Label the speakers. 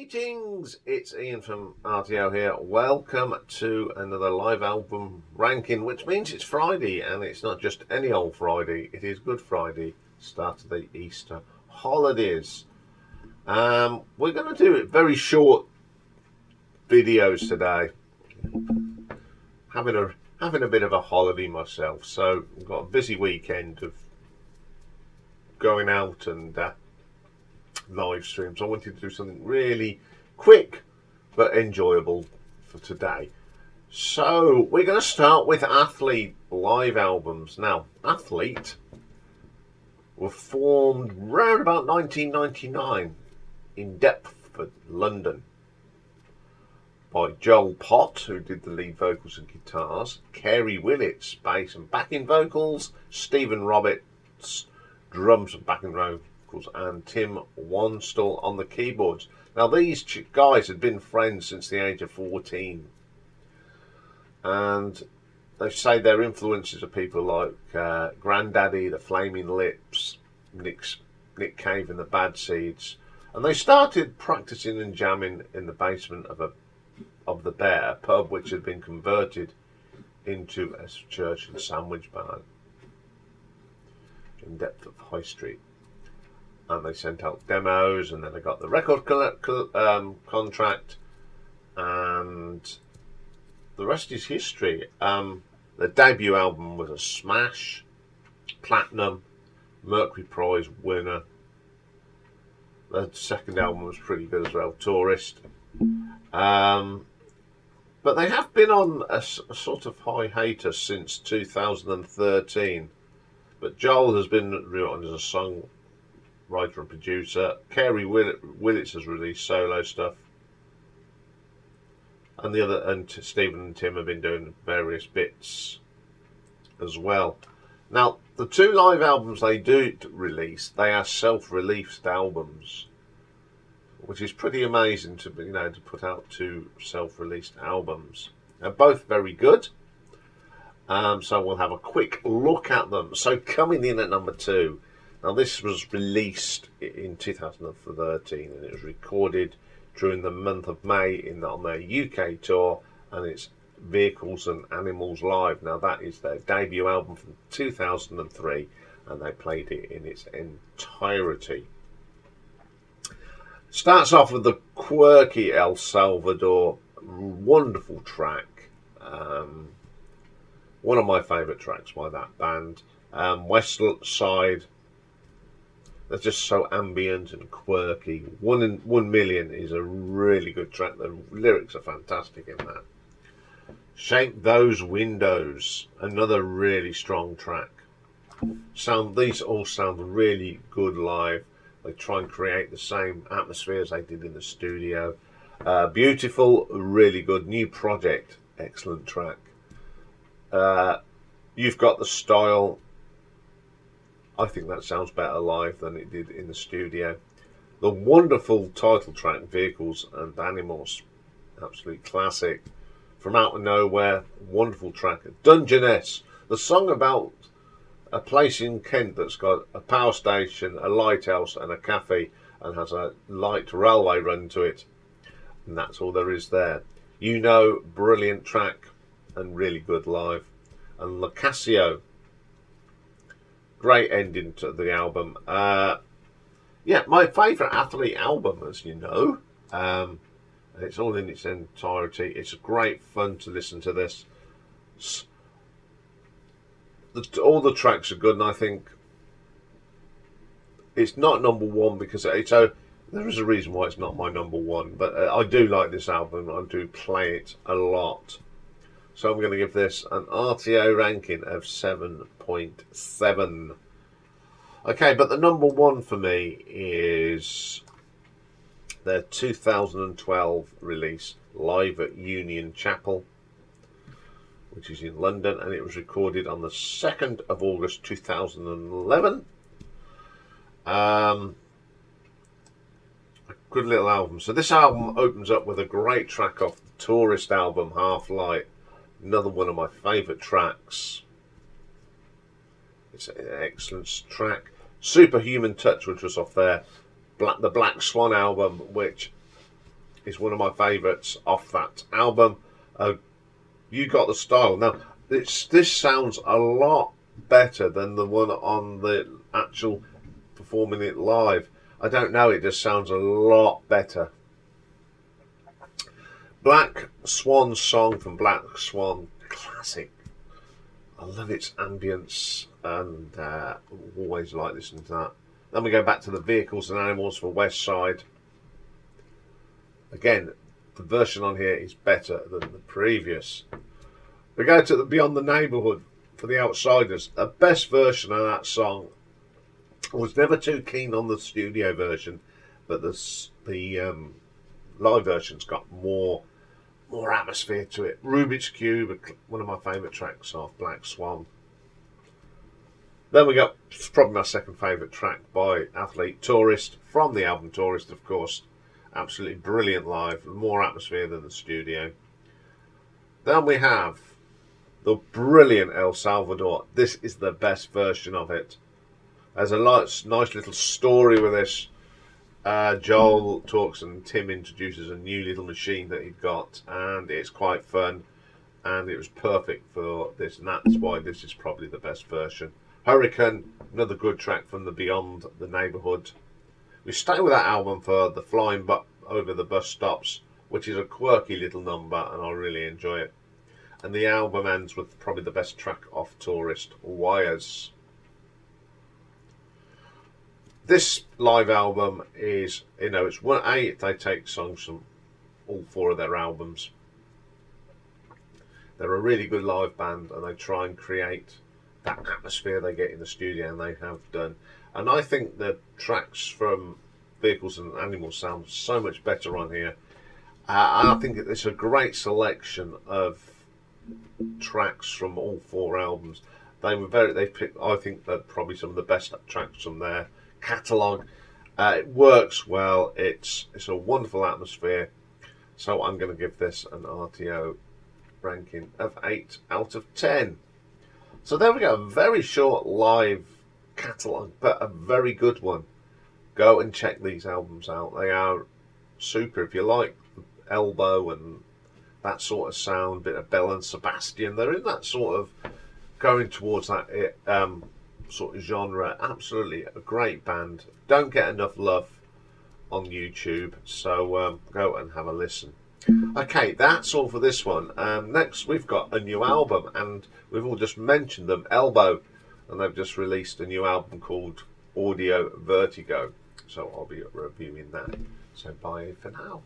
Speaker 1: Greetings, it's Ian from RTO here. Welcome to another live album ranking, which means it's Friday, and it's not just any old Friday, it is Good Friday, start of the Easter holidays. We're going to do very short videos today. Having a bit of a holiday myself, so I've got a busy weekend of going out and live streams. I wanted to do something really quick but enjoyable for today. So we're going to start with Athlete live albums. Now, Athlete were formed around about 1999 in Deptford, London, by Joel Pott, who did the lead vocals and guitars, Kerry Willits, bass and backing vocals, Stephen Roberts, drums and backing vocals, and Tim Wanstall on the keyboards. Now, these guys had been friends since the age of 14, and they say their influences are people like Grandaddy, the Flaming Lips, Nick Cave and the Bad Seeds, and they started practicing and jamming in the basement of the Bear, pub which had been converted into a church and sandwich bar in Deptford High Street. And they sent out demos, and then they got the record contract, and the rest is history. The debut album was a smash, platinum, Mercury Prize winner. The second album was pretty good as well, Tourist. But they have been on a sort of hiatus since 2013. But Joel has been on as a songwriter and producer. Kerry Willits has released solo stuff, and Stephen and Tim have been doing various bits as well. Now, the two live albums they do release, they are self-released albums, which is pretty amazing to put out two self-released albums. They're both very good. So we'll have a quick look at them. So coming in at number 2. Now, this was released in 2013, and it was recorded during the month of May on their UK tour, and it's Vehicles and Animals Live. Now, that is their debut album from 2003, and they played it in its entirety. Starts off with the quirky El Salvador, wonderful track. One of my favourite tracks by that band. West Side. They're just so ambient and quirky. 1 Million is a really good track. The lyrics are fantastic in that. Shake Those Windows, another really strong track. These all sound really good live. They try and create the same atmosphere as they did in the studio. Beautiful, really good. New Project, excellent track. You've Got the Style. I think that sounds better live than it did in the studio. The wonderful title track, Vehicles and Animals, absolute classic. From Out of Nowhere, wonderful track. Dungeness, the song about a place in Kent that's got a power station, a lighthouse and a cafe, and has a light railway run to it. And that's all there is there. Brilliant track and really good live. And Locasio, great ending to the album. My favourite Athlete album, as you know. It's all in its entirety. It's great fun to listen to this. All the tracks are good, and I think it's not number one because there is a reason why it's not my number one. But I do like this album. I do play it a lot. So I'm going to give this an RTO ranking of 7.7. Okay, but the number one for me is their 2012 release, Live at Union Chapel, which is in London, and it was recorded on the 2nd of August 2011. A good little album. So this album opens up with a great track off the Tourist album, Half Light. Another one of my favourite tracks. It's an excellent track. Superhuman Touch, which was off the Black Swan album, which is one of my favourites off that album. You Got the Style. Now, this sounds a lot better than the one on the actual performing it live. I don't know, it just sounds a lot better. Black Swan Song from Black Swan, classic. I love its ambience, and always like listening to that. Then we go back to the Vehicles and Animals for West Side. Again, the version on here is better than the previous. We go to the Beyond the Neighbourhood for the Outsiders. The best version of that song. I was never too keen on the studio version, but the live version's got more atmosphere to it. Rubik's Cube, one of my favourite tracks off Black Swan. Then we got probably my second favourite track by Athlete, Tourist, from the album Tourist, of course. Absolutely brilliant live, more atmosphere than the studio. Then we have the brilliant El Salvador. This is the best version of it. There's a nice little story with this. Joel talks and Tim introduces a new little machine that he'd got, and it's quite fun, and it was perfect for this, and that's why this is probably the best version. Hurricane, another good track from the Beyond the Neighbourhood. We stay with that album for the Flying Over the Bus Stops, which is a quirky little number, and I really enjoy it. And the album ends with probably the best track off Tourist, Wires. This live album is, it's they take songs from all four of their albums. They're a really good live band, and they try and create that atmosphere they get in the studio, and they have done. And I think the tracks from Vehicles and Animals sound so much better on here. And I think it's a great selection of tracks from all four albums. They picked, I think, they're probably some of the best tracks from their catalogue. It works well. It's a wonderful atmosphere. So I'm going to give this an RTO ranking of 8 out of 10. So there we go. A very short live catalogue, but a very good one. Go and check these albums out. They are super. If you like Elbow and that sort of sound, bit of Bell and Sebastian, they're in that sort of going towards that sort of genre. Absolutely a great band. Don't get enough love on YouTube, so go and have a listen. Okay, that's all for this one. Next we've got a new album, and we've all just mentioned them, Elbow, and they've just released a new album called Audio Vertigo, so I'll be reviewing that. So bye for now.